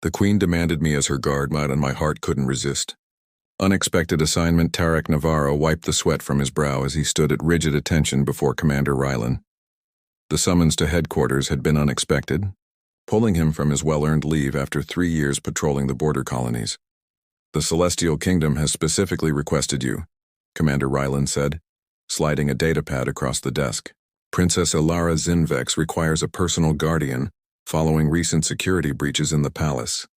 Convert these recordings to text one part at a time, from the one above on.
The queen demanded me as her guard, and my heart couldn't resist. Unexpected assignment. Tarek Navarro wiped the sweat from his brow as he stood at rigid attention before Commander Rylan. The summons to headquarters had been unexpected, pulling him from his well-earned leave after 3 years patrolling the border colonies. "The Celestial Kingdom has specifically requested you," Commander Rylan said, sliding a datapad across the desk. "Princess Ilara Zinvex requires a personal guardian following recent security breaches in the palace."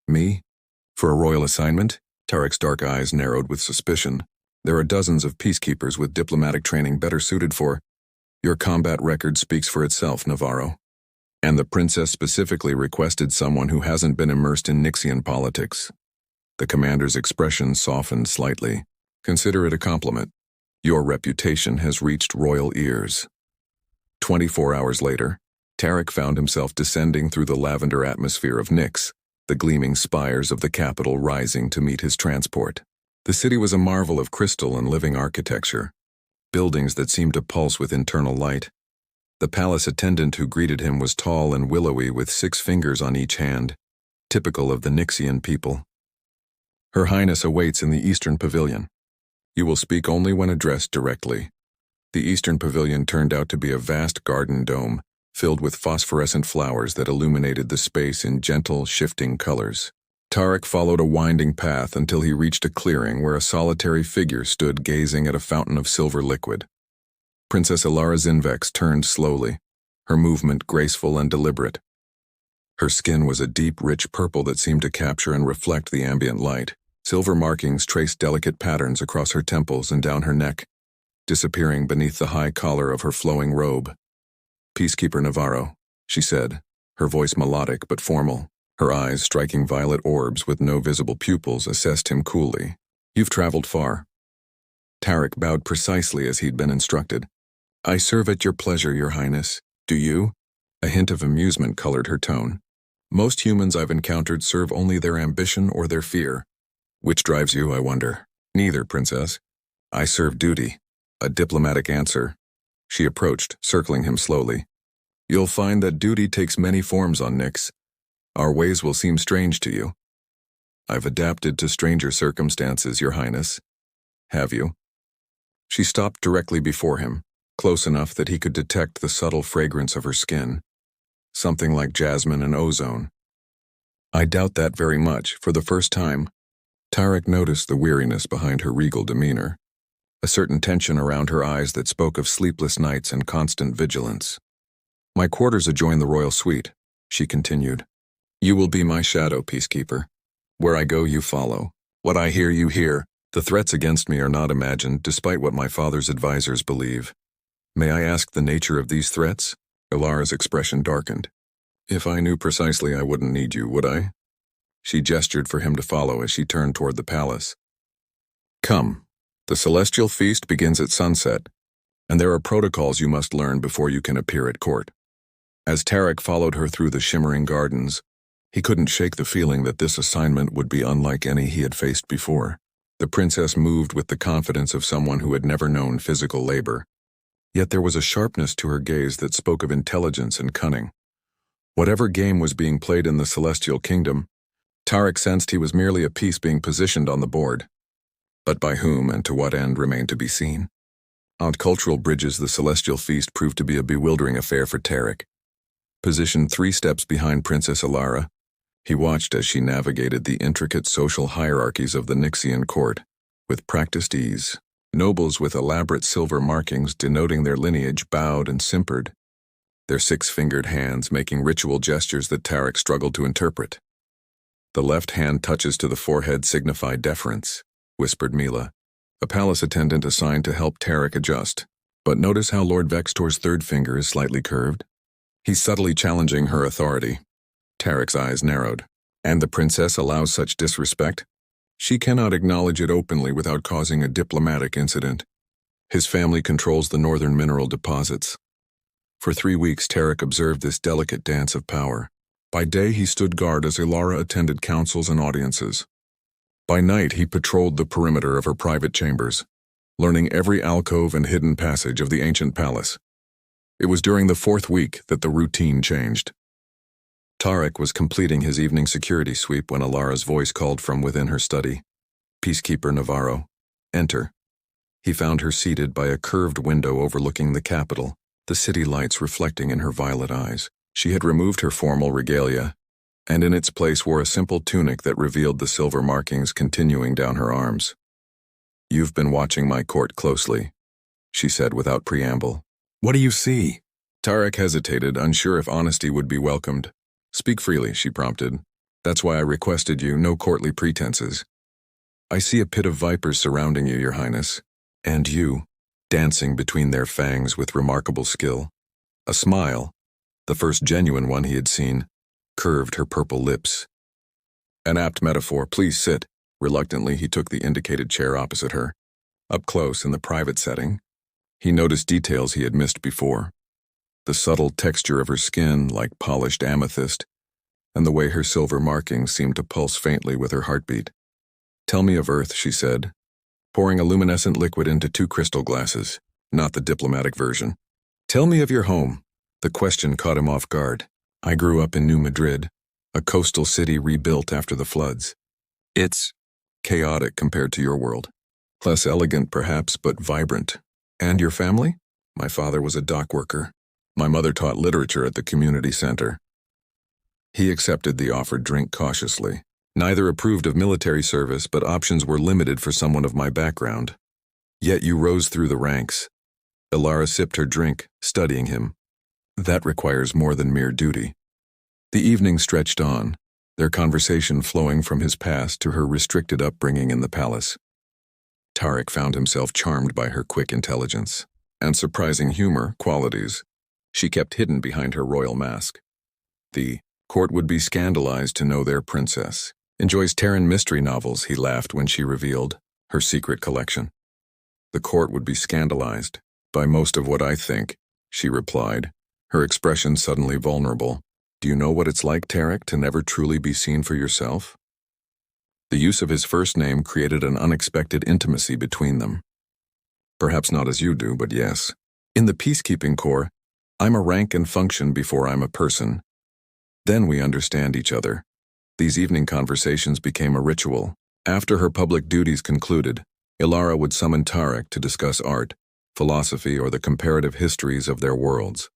"Me? For a royal assignment?" Tarek's dark eyes narrowed with suspicion. "There are dozens of peacekeepers with diplomatic training better suited for—" "Your combat record speaks for itself, Navarro. And the princess specifically requested someone who hasn't been immersed in Nixian politics." The commander's expression softened slightly. "Consider it a compliment. Your reputation has reached royal ears." 24 hours later, Tarek found himself descending through the lavender atmosphere of Nyx, the gleaming spires of the capital rising to meet his transport. The city was a marvel of crystal and living architecture, buildings that seemed to pulse with internal light. The palace attendant who greeted him was tall and willowy with 6 fingers on each hand, typical of the Nixian people. "Her Highness awaits in the Eastern Pavilion. You will speak only when addressed directly." The Eastern Pavilion turned out to be a vast garden dome, filled with phosphorescent flowers that illuminated the space in gentle, shifting colors. Tarek followed a winding path until he reached a clearing where a solitary figure stood gazing at a fountain of silver liquid. Princess Ilara Zinvex turned slowly, her movement graceful and deliberate. Her skin was a deep, rich purple that seemed to capture and reflect the ambient light. Silver markings traced delicate patterns across her temples and down her neck, disappearing beneath the high collar of her flowing robe. "Peacekeeper Navarro," she said, her voice melodic but formal. Her eyes, striking violet orbs with no visible pupils, assessed him coolly. "You've traveled far." Tarek bowed precisely as he'd been instructed. "I serve at your pleasure, Your Highness. Do you?" A hint of amusement colored her tone. "Most humans I've encountered serve only their ambition or their fear. Which drives you, I wonder?" "Neither, Princess. I serve duty." A diplomatic answer. She approached, circling him slowly. "You'll find that duty takes many forms on Nyx. Our ways will seem strange to you." "I've adapted to stranger circumstances, Your Highness." "Have you?" She stopped directly before him, close enough that he could detect the subtle fragrance of her skin, something like jasmine and ozone. "I doubt that very much. For the first time." Tarek noticed the weariness behind her regal demeanor, a certain tension around her eyes that spoke of sleepless nights and constant vigilance. "My quarters adjoin the royal suite," she continued. "You will be my shadow, peacekeeper. Where I go, you follow. What I hear, you hear. The threats against me are not imagined, despite what my father's advisors believe." "May I ask the nature of these threats?" Ilara's expression darkened. "If I knew precisely, I wouldn't need you, would I?" She gestured for him to follow as she turned toward the palace. "Come. The celestial feast begins at sunset, and there are protocols you must learn before you can appear at court." As Tarek followed her through the shimmering gardens, he couldn't shake the feeling that this assignment would be unlike any he had faced before. The princess moved with the confidence of someone who had never known physical labor. Yet there was a sharpness to her gaze that spoke of intelligence and cunning. Whatever game was being played in the Celestial Kingdom, Tarek sensed he was merely a piece being positioned on the board. But by whom and to what end remained to be seen. On cultural bridges, the Celestial Feast proved to be a bewildering affair for Tarek. Positioned 3 steps behind Princess Ilara, he watched as she navigated the intricate social hierarchies of the Nixian court with practiced ease. Nobles with elaborate silver markings denoting their lineage bowed and simpered, their 6-fingered hands making ritual gestures that Tarek struggled to interpret. "The left hand touches to the forehead signify deference," whispered Mila, a palace attendant assigned to help Tarek adjust. "But notice how Lord Vextor's 3rd finger is slightly curved? He's subtly challenging her authority." Tarek's eyes narrowed. "And the princess allows such disrespect? She cannot acknowledge it openly without causing a diplomatic incident. His family controls the northern mineral deposits." For 3 weeks, Tarek observed this delicate dance of power. By day, he stood guard as Ilara attended councils and audiences. By night, he patrolled the perimeter of her private chambers, learning every alcove and hidden passage of the ancient palace. It was during the 4th week that the routine changed. Tarek was completing his evening security sweep when Alara's voice called from within her study. Peacekeeper Navarro, enter. He found her seated by a curved window overlooking the capital, the city lights reflecting in her violet eyes. She had removed her formal regalia, and in its place wore a simple tunic that revealed the silver markings continuing down her arms. You've been watching my court closely, she said without preamble. What do you see? Tarek hesitated, unsure if honesty would be welcomed. Speak freely, she prompted. That's why I requested you, no courtly pretenses. I see a pit of vipers surrounding you, Your Highness, and you, dancing between their fangs with remarkable skill. A smile, the first genuine one he had seen, curved her purple lips. An apt metaphor, please sit. Reluctantly, he took the indicated chair opposite her. Up close, in the private setting, he noticed details he had missed before. The subtle texture of her skin, like polished amethyst, and the way her silver markings seemed to pulse faintly with her heartbeat. Tell me of Earth, she said, pouring a luminescent liquid into 2 crystal glasses, not the diplomatic version. Tell me of your home. The question caught him off guard. I grew up in New Madrid, a coastal city rebuilt after the floods. It's chaotic compared to your world. Less elegant, perhaps, but vibrant. And your family? My father was a dock worker. My mother taught literature at the community center. He accepted the offered drink cautiously. Neither approved of military service, but options were limited for someone of my background. Yet you rose through the ranks. Alara sipped her drink, studying him. That requires more than mere duty. The evening stretched on, their conversation flowing from his past to her restricted upbringing in the palace. Tarek found himself charmed by her quick intelligence and surprising humor qualities she kept hidden behind her royal mask. The court would be scandalized to know their princess enjoys Terran mystery novels, he laughed when she revealed her secret collection. The court would be scandalized by most of what I think, she replied, her expression suddenly vulnerable. Do you know what it's like, Tarek, to never truly be seen for yourself? The use of his first name created an unexpected intimacy between them. Perhaps not as you do, but yes. In the peacekeeping corps, I'm a rank and function before I'm a person. Then we understand each other. These evening conversations became a ritual. After her public duties concluded, Alara would summon Tarek to discuss art, philosophy, or the comparative histories of their worlds.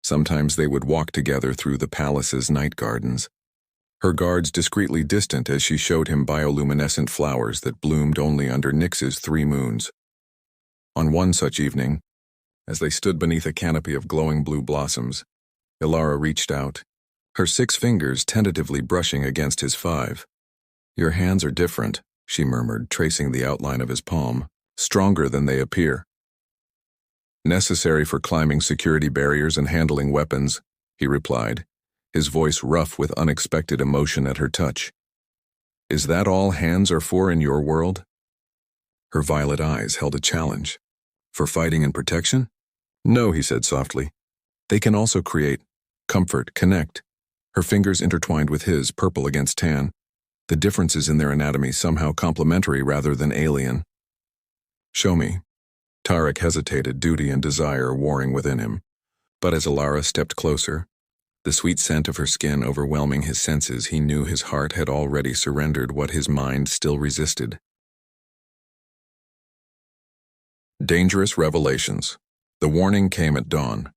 Sometimes they would walk together through the palace's night gardens, her guards discreetly distant as she showed him bioluminescent flowers that bloomed only under Nyx's 3 moons. On one such evening, as they stood beneath a canopy of glowing blue blossoms, Alara reached out, her 6 fingers tentatively brushing against his 5. Your hands are different, she murmured, tracing the outline of his palm, stronger than they appear. Necessary for climbing security barriers and handling weapons, he replied, his voice rough with unexpected emotion at her touch. Is that all hands are for in your world? Her violet eyes held a challenge. For fighting and protection? No, he said softly. They can also create, comfort, connect. Her fingers intertwined with his, purple against tan. The differences in their anatomy somehow complementary rather than alien. Show me. Tarek hesitated, duty and desire warring within him. But as Alara stepped closer, the sweet scent of her skin overwhelming his senses, he knew his heart had already surrendered what his mind still resisted. Dangerous revelations. The warning came at dawn.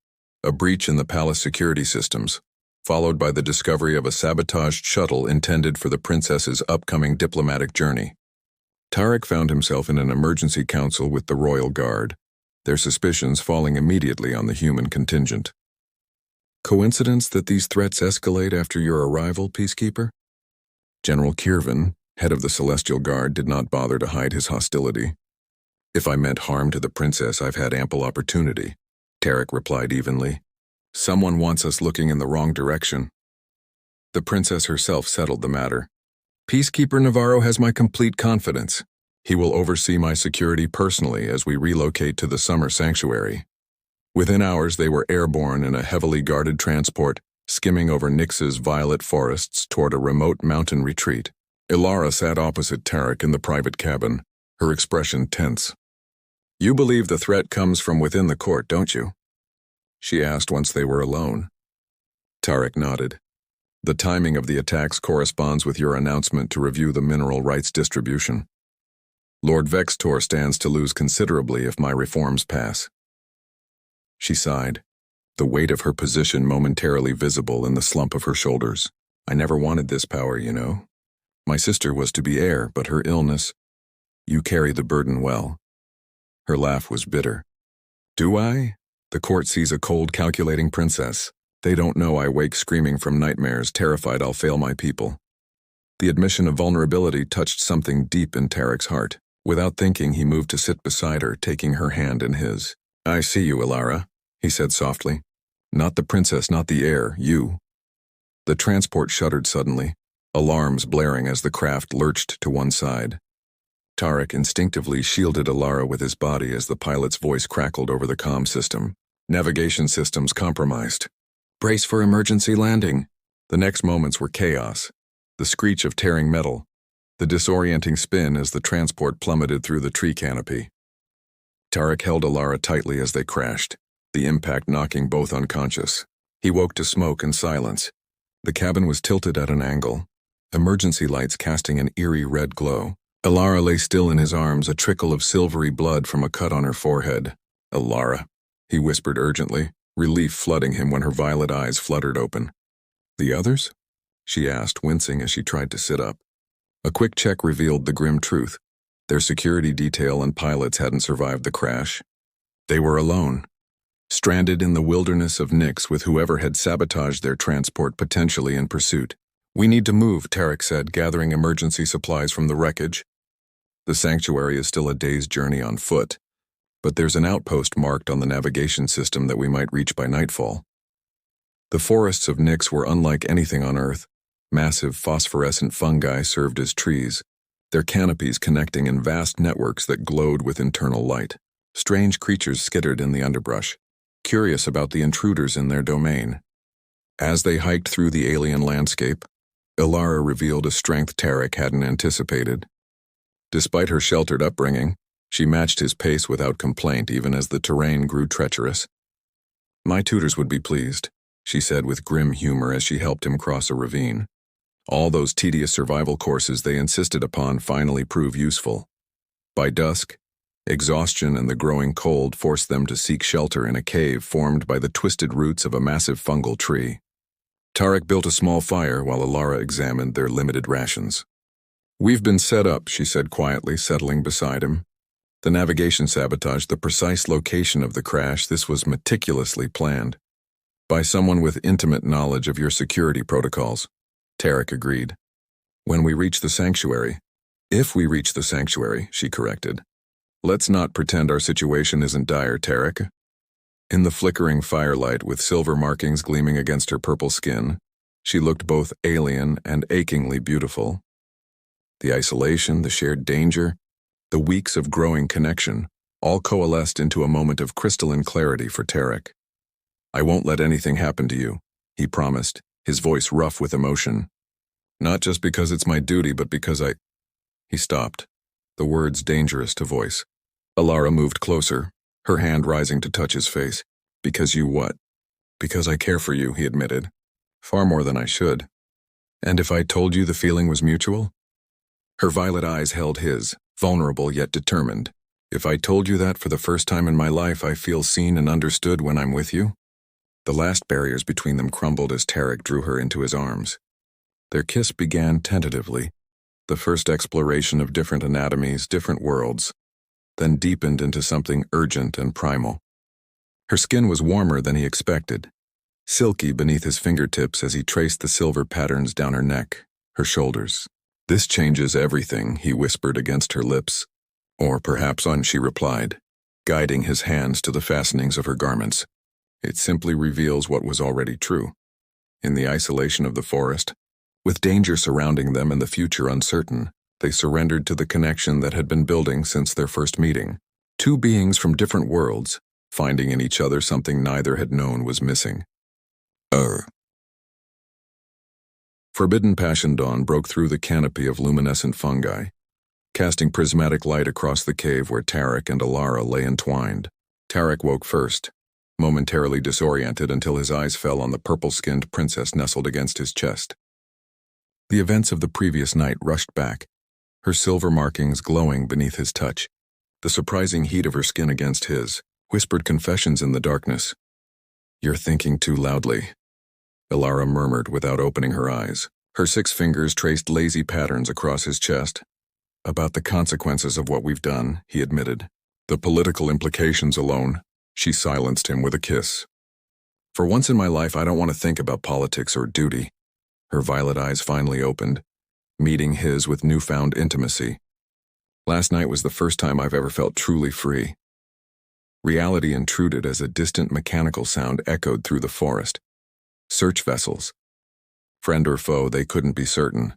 A breach in the palace security systems, followed by the discovery of a sabotaged shuttle intended for the princess's upcoming diplomatic journey. Tarek found himself in an emergency council with the Royal Guard, their suspicions falling immediately on the human contingent. Coincidence that these threats escalate after your arrival, Peacekeeper? General Kirvan, head of the Celestial Guard, did not bother to hide his hostility. If I meant harm to the princess, I've had ample opportunity, Tarek replied evenly. Someone wants us looking in the wrong direction. The princess herself settled the matter. Peacekeeper Navarro has my complete confidence. He will oversee my security personally as we relocate to the summer sanctuary. Within hours, they were airborne in a heavily guarded transport, skimming over Nyx's violet forests toward a remote mountain retreat. Alara sat opposite Tarek in the private cabin, her expression tense. You believe the threat comes from within the court, don't you? She asked once they were alone. Tarek nodded. The timing of the attacks corresponds with your announcement to review the mineral rights distribution. Lord Vextor stands to lose considerably if my reforms pass." She sighed, the weight of her position momentarily visible in the slump of her shoulders. "I never wanted this power, you know. My sister was to be heir, but her illness. You carry the burden well." Her laugh was bitter. "Do I? The court sees a cold, calculating princess. They don't know I wake screaming from nightmares, terrified I'll fail my people." The admission of vulnerability touched something deep in Tarek's heart. Without thinking, he moved to sit beside her, taking her hand in his. "I see you, Ilara," he said softly. "Not the princess, not the heir, you." The transport shuddered suddenly, alarms blaring as the craft lurched to one side. Tarek instinctively shielded Ilara with his body as the pilot's voice crackled over the comm system. "Navigation systems compromised. Brace for emergency landing." The next moments were chaos. The screech of tearing metal, the disorienting spin as the transport plummeted through the tree canopy. Tarek held Ilara tightly as they crashed, the impact knocking both unconscious. He woke to smoke and silence. The cabin was tilted at an angle, emergency lights casting an eerie red glow. Ilara lay still in his arms, a trickle of silvery blood from a cut on her forehead. "Ilara," he whispered urgently, relief flooding him when her violet eyes fluttered open. "The others?" she asked, wincing as she tried to sit up. A quick check revealed the grim truth. Their security detail and pilots hadn't survived the crash. They were alone, stranded in the wilderness of Nyx with whoever had sabotaged their transport potentially in pursuit. "We need to move," Tarek said, gathering emergency supplies from the wreckage. "The sanctuary is still a day's journey on foot, but there's an outpost marked on the navigation system that we might reach by nightfall." The forests of Nyx were unlike anything on Earth. Massive phosphorescent fungi served as trees, their canopies connecting in vast networks that glowed with internal light. Strange creatures skittered in the underbrush, curious about the intruders in their domain. As they hiked through the alien landscape, Ilara revealed a strength Tarek hadn't anticipated. Despite her sheltered upbringing, she matched his pace without complaint even as the terrain grew treacherous. "My tutors would be pleased," she said with grim humor as she helped him cross a ravine. All those tedious survival courses they insisted upon finally proved useful. By dusk, exhaustion and the growing cold forced them to seek shelter in a cave formed by the twisted roots of a massive fungal tree. Tarek built a small fire while Ilara examined their limited rations. "We've been set up," she said quietly, settling beside him. "The navigation sabotaged the precise location of the crash. This was meticulously planned by someone with intimate knowledge of your security protocols." Tarek agreed. "When we reach the sanctuary." "If we reach the sanctuary," she corrected. "Let's not pretend our situation isn't dire, Tarek." In the flickering firelight with silver markings gleaming against her purple skin, she looked both alien and achingly beautiful. The isolation, the shared danger, the weeks of growing connection, all coalesced into a moment of crystalline clarity for Tarek. "I won't let anything happen to you," he promised, his voice rough with emotion. "Not just because it's my duty, but because I—" He stopped, the words dangerous to voice. Ilara moved closer, her hand rising to touch his face. "Because you what?" "Because I care for you," he admitted. "Far more than I should." "And if I told you the feeling was mutual?" Her violet eyes held his, vulnerable yet determined. "If I told you that for the first time in my life I feel seen and understood when I'm with you?" The last barriers between them crumbled as Tarek drew her into his arms. Their kiss began tentatively, the first exploration of different anatomies, different worlds, then deepened into something urgent and primal. Her skin was warmer than he expected, silky beneath his fingertips as he traced the silver patterns down her neck, her shoulders. "This changes everything," he whispered against her lips. "Or perhaps on," she replied, guiding his hands to the fastenings of her garments. "It simply reveals what was already true." In the isolation of the forest, with danger surrounding them and the future uncertain, they surrendered to the connection that had been building since their first meeting. Two beings from different worlds, finding in each other something neither had known was missing. Forbidden passion dawn broke through the canopy of luminescent fungi, casting prismatic light across the cave where Tarek and Ilara lay entwined. Tarek woke first, momentarily disoriented until his eyes fell on the purple-skinned princess nestled against his chest. The events of the previous night rushed back, her silver markings glowing beneath his touch. The surprising heat of her skin against his whispered confessions in the darkness. "You're thinking too loudly," Ilara murmured without opening her eyes. Her 6 fingers traced lazy patterns across his chest. "About the consequences of what we've done," he admitted. "The political implications alone." She silenced him with a kiss. "For once in my life, I don't want to think about politics or duty." Her violet eyes finally opened, meeting his with newfound intimacy. "Last night was the first time I've ever felt truly free." Reality intruded as a distant mechanical sound echoed through the forest. Search vessels. Friend or foe, they couldn't be certain.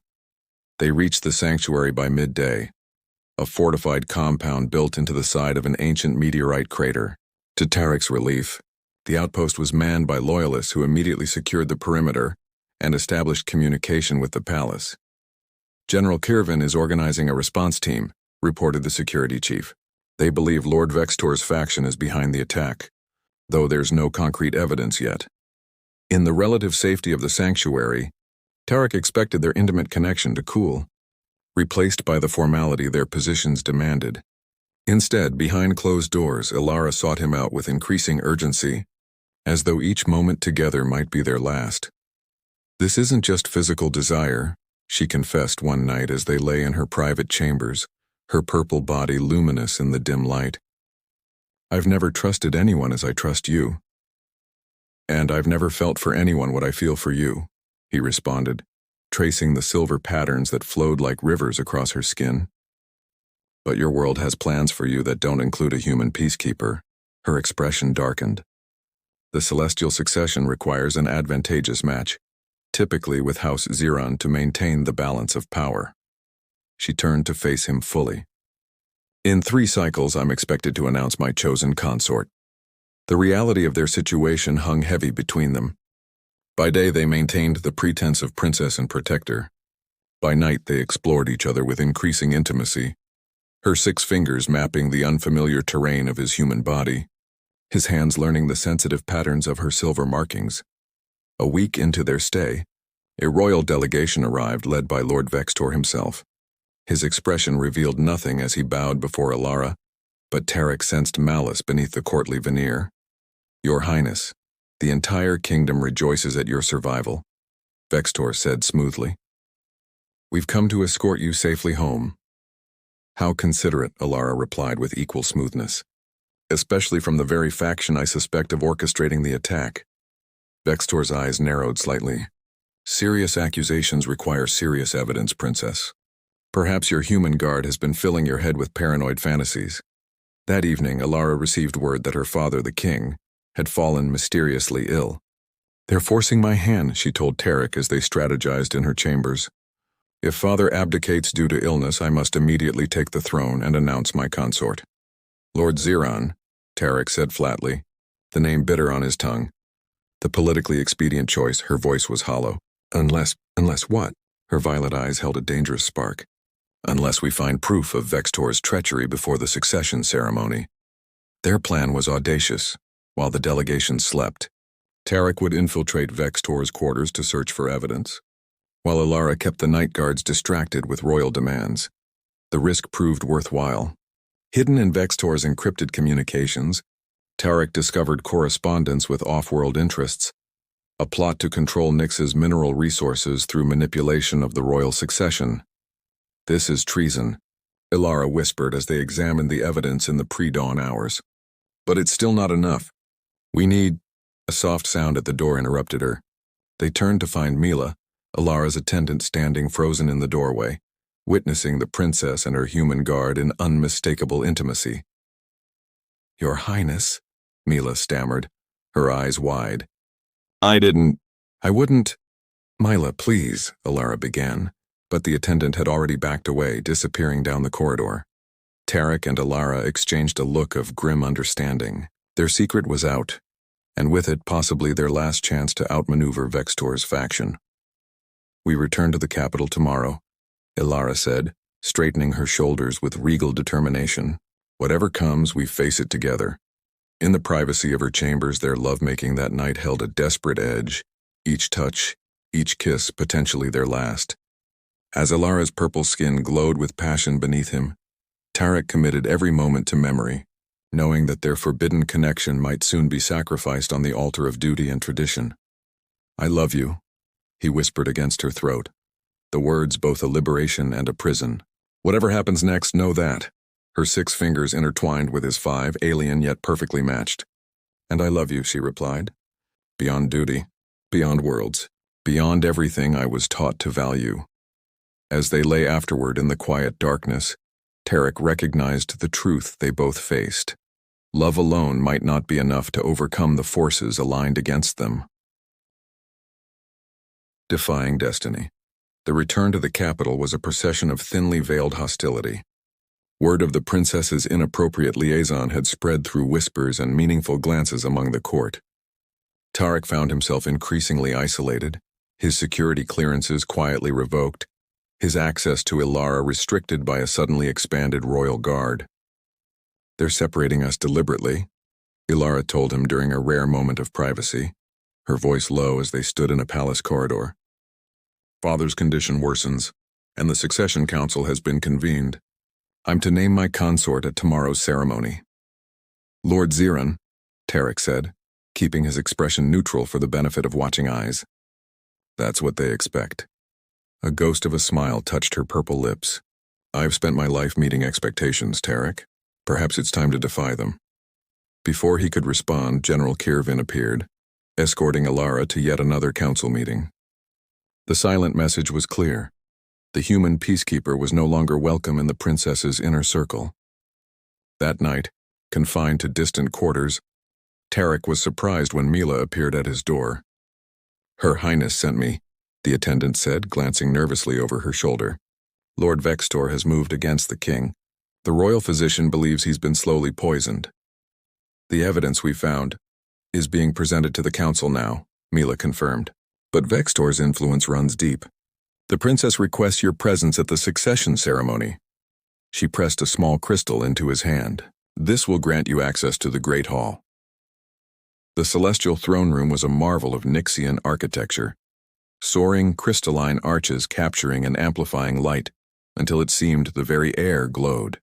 They reached the sanctuary by midday, a fortified compound built into the side of an ancient meteorite crater. To Tarek's relief, the outpost was manned by loyalists who immediately secured the perimeter and established communication with the palace. "General Kirvin is organizing a response team," reported the security chief. "They believe Lord Vextor's faction is behind the attack, though there's no concrete evidence yet." In the relative safety of the sanctuary, Tarek expected their intimate connection to cool, replaced by the formality their positions demanded. Instead, behind closed doors, Ilara sought him out with increasing urgency, as though each moment together might be their last. "This isn't just physical desire," she confessed one night as they lay in her private chambers, her purple body luminous in the dim light. "I've never trusted anyone as I trust you. And I've never felt for anyone what I feel for you," he responded, tracing the silver patterns that flowed like rivers across her skin. "But your world has plans for you that don't include a human peacekeeper." Her expression darkened. "The celestial succession requires an advantageous match, typically with House Ziran, to maintain the balance of power." She turned to face him fully. "In 3 cycles, I'm expected to announce my chosen consort." The reality of their situation hung heavy between them. By day, they maintained the pretense of princess and protector. By night, they explored each other with increasing intimacy, her 6 fingers mapping the unfamiliar terrain of his human body, his hands learning the sensitive patterns of her silver markings. A week into their stay, a royal delegation arrived led by Lord Vextor himself. His expression revealed nothing as he bowed before Ilara, but Tarek sensed malice beneath the courtly veneer. "Your Highness, the entire kingdom rejoices at your survival," Vextor said smoothly. "We've come to escort you safely home." "How considerate," Ilara replied with equal smoothness. "Especially from the very faction I suspect of orchestrating the attack." Vextor's eyes narrowed slightly. "Serious accusations require serious evidence, Princess. Perhaps your human guard has been filling your head with paranoid fantasies." That evening, Ilara received word that her father, the king, had fallen mysteriously ill. "They're forcing my hand," she told Tarek as they strategized in her chambers. "If father abdicates due to illness, I must immediately take the throne and announce my consort." "Lord Ziran," Tarek said flatly, the name bitter on his tongue. The politically expedient choice, her voice was hollow. Unless what?" Her violet eyes held a dangerous spark. "Unless we find proof of Vextor's treachery before the succession ceremony." Their plan was audacious. While the delegation slept, Tarek would infiltrate Vextor's quarters to search for evidence, while Ilara kept the night guards distracted with royal demands. The risk proved worthwhile. Hidden in Vextor's encrypted communications, Tarek discovered correspondence with off-world interests, a plot to control Nyx's mineral resources through manipulation of the royal succession. "This is treason," Ilara whispered as they examined the evidence in the pre-dawn hours. "But it's still not enough. We need—" A soft sound at the door interrupted her. They turned to find Mila, Ilara's attendant, standing frozen in the doorway, witnessing the princess and her human guard in unmistakable intimacy. "Your Highness," Mila stammered, her eyes wide. I wouldn't—" "Mila, please," Ilara began, but the attendant had already backed away, disappearing down the corridor. Tarek and Ilara exchanged a look of grim understanding. Their secret was out, and with it possibly their last chance to outmaneuver Vextor's faction. "We return to the capital tomorrow," Ilara said, straightening her shoulders with regal determination. "Whatever comes, we face it together." In the privacy of her chambers, their lovemaking that night held a desperate edge, each touch, each kiss potentially their last. As Ilara's purple skin glowed with passion beneath him, Tarek committed every moment to memory, knowing that their forbidden connection might soon be sacrificed on the altar of duty and tradition. "I love you," he whispered against her throat, the words both a liberation and a prison. "Whatever happens next, know that." Her 6 fingers intertwined with his 5, alien yet perfectly matched. "And I love you," she replied. "Beyond duty, beyond worlds, beyond everything I was taught to value." As they lay afterward in the quiet darkness, Tarek recognized the truth they both faced. Love alone might not be enough to overcome the forces aligned against them. Defying destiny. The return to the capital was a procession of thinly veiled hostility. Word of the princess's inappropriate liaison had spread through whispers and meaningful glances among the court. Tarek found himself increasingly isolated, his security clearances quietly revoked, his access to Ilara restricted by a suddenly expanded royal guard. "They're separating us deliberately," Ilara told him during a rare moment of privacy, her voice low as they stood in a palace corridor. "Father's condition worsens, and the succession council has been convened. I'm to name my consort at tomorrow's ceremony." "Lord Ziran," Tarek said, keeping his expression neutral for the benefit of watching eyes. "That's what they expect." A ghost of a smile touched her purple lips. "I've spent my life meeting expectations, Tarek. Perhaps it's time to defy them." Before he could respond, General Kirvin appeared, escorting Ilara to yet another council meeting. The silent message was clear. The human peacekeeper was no longer welcome in the princess's inner circle. That night, confined to distant quarters, Tarek was surprised when Mila appeared at his door. "Her Highness sent me," the attendant said, glancing nervously over her shoulder. "Lord Vextor has moved against the king. The royal physician believes he's been slowly poisoned. The evidence we found is being presented to the council now," Mila confirmed. "But Vextor's influence runs deep. The princess requests your presence at the succession ceremony." She pressed a small crystal into his hand. "This will grant you access to the Great Hall." The celestial throne room was a marvel of Nixian architecture, soaring crystalline arches capturing and amplifying light until it seemed the very air glowed.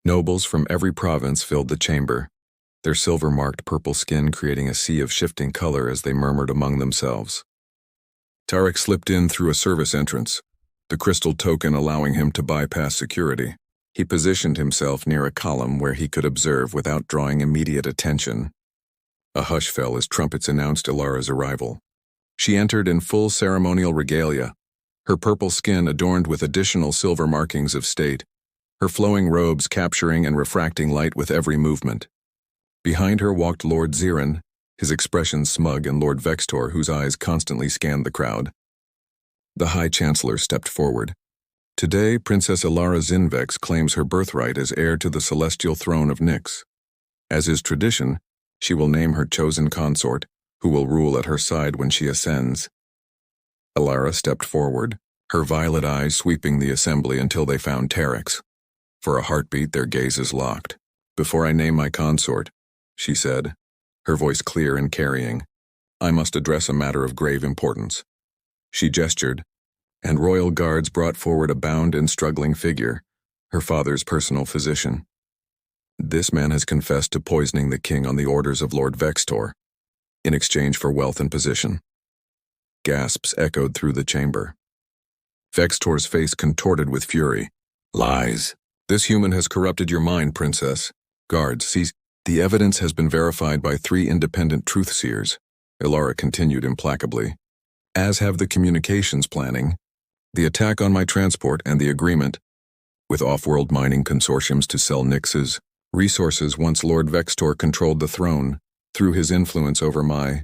Nobles from every province filled the chamber, their silver-marked purple skin creating a sea of shifting color as they murmured among themselves. Tarek slipped in through a service entrance, the crystal token allowing him to bypass security. He positioned himself near a column where he could observe without drawing immediate attention. A hush fell as trumpets announced Ilara's arrival. She entered in full ceremonial regalia, her purple skin adorned with additional silver markings of state, her flowing robes capturing and refracting light with every movement. Behind her walked Lord Ziran, his expression smug, and Lord Vextor, whose eyes constantly scanned the crowd. The High Chancellor stepped forward. "Today, Princess Ilara Zinvex claims her birthright as heir to the celestial throne of Nyx. As is tradition, she will name her chosen consort, who will rule at her side when she ascends." Ilara stepped forward, her violet eyes sweeping the assembly until they found Tarek's. For a heartbeat, their gazes locked. "Before I name my consort," she said, her voice clear and carrying, "I must address a matter of grave importance." She gestured, and royal guards brought forward a bound and struggling figure, her father's personal physician. "This man has confessed to poisoning the king on the orders of Lord Vextor, in exchange for wealth and position." Gasps echoed through the chamber. Vextor's face contorted with fury. "Lies. This human has corrupted your mind, princess. Guards, seize." "The evidence has been verified by 3 independent truth-seers," Ilara continued implacably, "as have the communications planning, the attack on my transport, and the agreement with off-world mining consortiums to sell Nyx's resources once Lord Vextor controlled the throne through his influence over my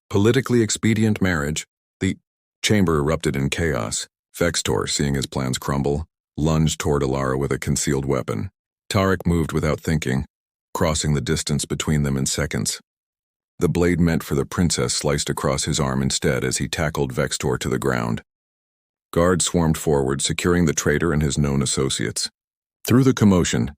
politically expedient marriage." The chamber erupted in chaos. Vextor, seeing his plans crumble, lunged toward Ilara with a concealed weapon. Tarek moved without thinking, crossing the distance between them in seconds. The blade meant for the princess sliced across his arm instead as he tackled Vextor to the ground. Guards swarmed forward, securing the traitor and his known associates. Through the commotion,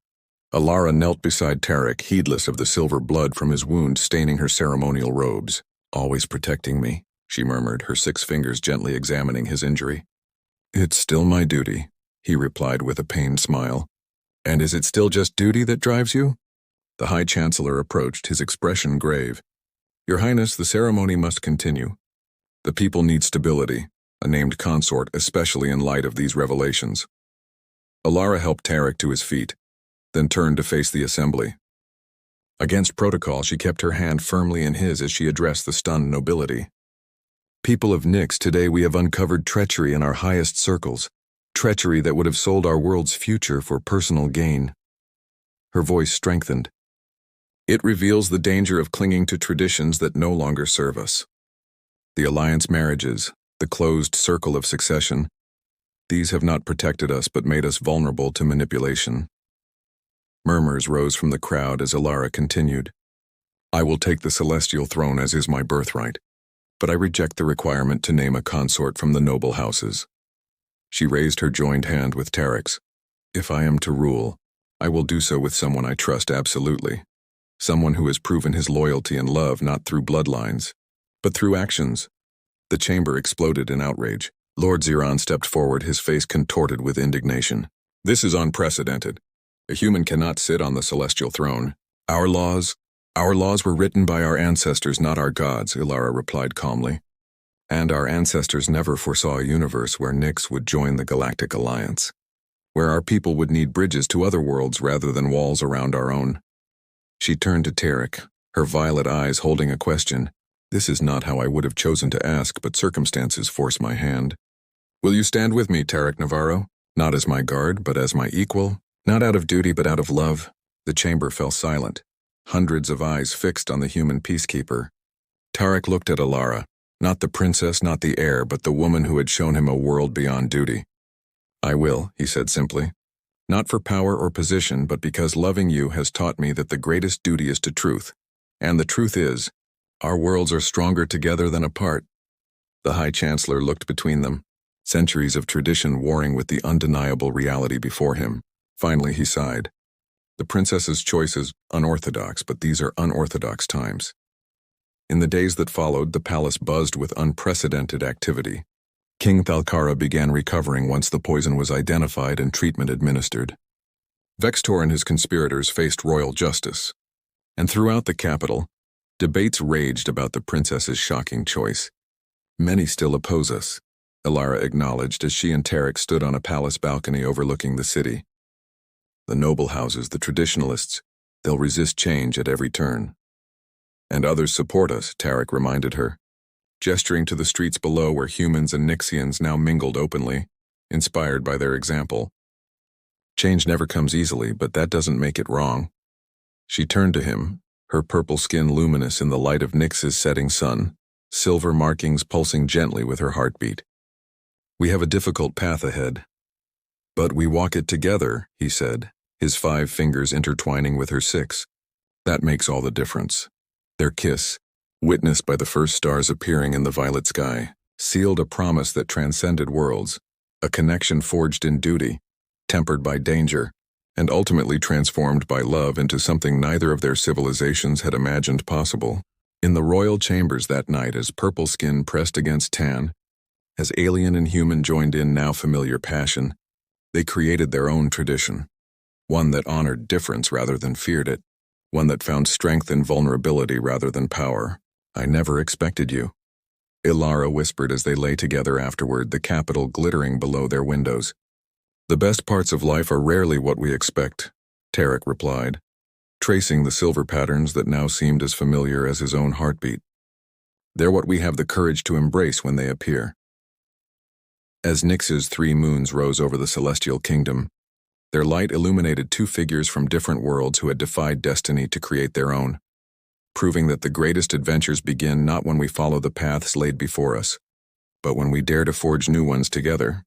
Alara knelt beside Tarek, heedless of the silver blood from his wound staining her ceremonial robes. "Always protecting me," she murmured, her 6 fingers gently examining his injury. "It's still my duty," he replied with a pained smile. "And is it still just duty that drives you?" The High Chancellor approached, his expression grave. "Your Highness, the ceremony must continue. The people need stability, a named consort, especially in light of these revelations." Alara helped Tarek to his feet, then turned to face the assembly. Against protocol, she kept her hand firmly in his as she addressed the stunned nobility. "People of Nyx, today we have uncovered treachery in our highest circles, treachery that would have sold our world's future for personal gain." Her voice strengthened. "It reveals the danger of clinging to traditions that no longer serve us. The alliance marriages, the closed circle of succession, these have not protected us but made us vulnerable to manipulation." Murmurs rose from the crowd as Alara continued. "I will take the celestial throne as is my birthright, but I reject the requirement to name a consort from the noble houses." She raised her joined hand with Tarek's. "If I am to rule, I will do so with someone I trust absolutely. Someone who has proven his loyalty and love not through bloodlines, but through actions." The chamber exploded in outrage. Lord Ziran stepped forward, his face contorted with indignation. "This is unprecedented. A human cannot sit on the celestial throne. Our laws were written by our ancestors, not our gods," Ilara replied calmly. "And our ancestors never foresaw a universe where Nyx would join the Galactic Alliance, where our people would need bridges to other worlds rather than walls around our own." She turned to Tarek, her violet eyes holding a question. "This is not how I would have chosen to ask, but circumstances force my hand. Will you stand with me, Tarek Navarro? Not as my guard, but as my equal? Not out of duty, but out of love." The chamber fell silent, hundreds of eyes fixed on the human peacekeeper. Tarek looked at Alara, not the princess, not the heir, but the woman who had shown him a world beyond duty. "I will," he said simply. "Not for power or position, but because loving you has taught me that the greatest duty is to truth. And the truth is, our worlds are stronger together than apart." The High Chancellor looked between them, centuries of tradition warring with the undeniable reality before him. Finally, he sighed. "The princess's choice is unorthodox, but these are unorthodox times." In the days that followed, the palace buzzed with unprecedented activity. King Thalkara began recovering once the poison was identified and treatment administered. Vextor and his conspirators faced royal justice. And throughout the capital, debates raged about the princess's shocking choice. "Many still oppose us," Ilara acknowledged as she and Tarek stood on a palace balcony overlooking the city. "The noble houses, the traditionalists, they'll resist change at every turn." "And others support us," Tarek reminded her, gesturing to the streets below where humans and Nyxians now mingled openly, inspired by their example. "Change never comes easily, but that doesn't make it wrong." She turned to him, her purple skin luminous in the light of Nyx's setting sun, silver markings pulsing gently with her heartbeat. "We have a difficult path ahead. But we walk it together," he said, his 5 fingers intertwining with her 6. "That makes all the difference." Their kiss, witnessed by the first stars appearing in the violet sky, sealed a promise that transcended worlds, a connection forged in duty, tempered by danger, and ultimately transformed by love into something neither of their civilizations had imagined possible. In the royal chambers that night, as purple skin pressed against tan, as alien and human joined in now familiar passion, they created their own tradition, one that honored difference rather than feared it, one that found strength in vulnerability rather than power. "I never expected you," Ilara whispered as they lay together afterward, the capital glittering below their windows. "The best parts of life are rarely what we expect," Tarek replied, tracing the silver patterns that now seemed as familiar as his own heartbeat. "They're what we have the courage to embrace when they appear." As Nyx's 3 moons rose over the celestial kingdom, their light illuminated 2 figures from different worlds who had defied destiny to create their own, proving that the greatest adventures begin not when we follow the paths laid before us, but when we dare to forge new ones together.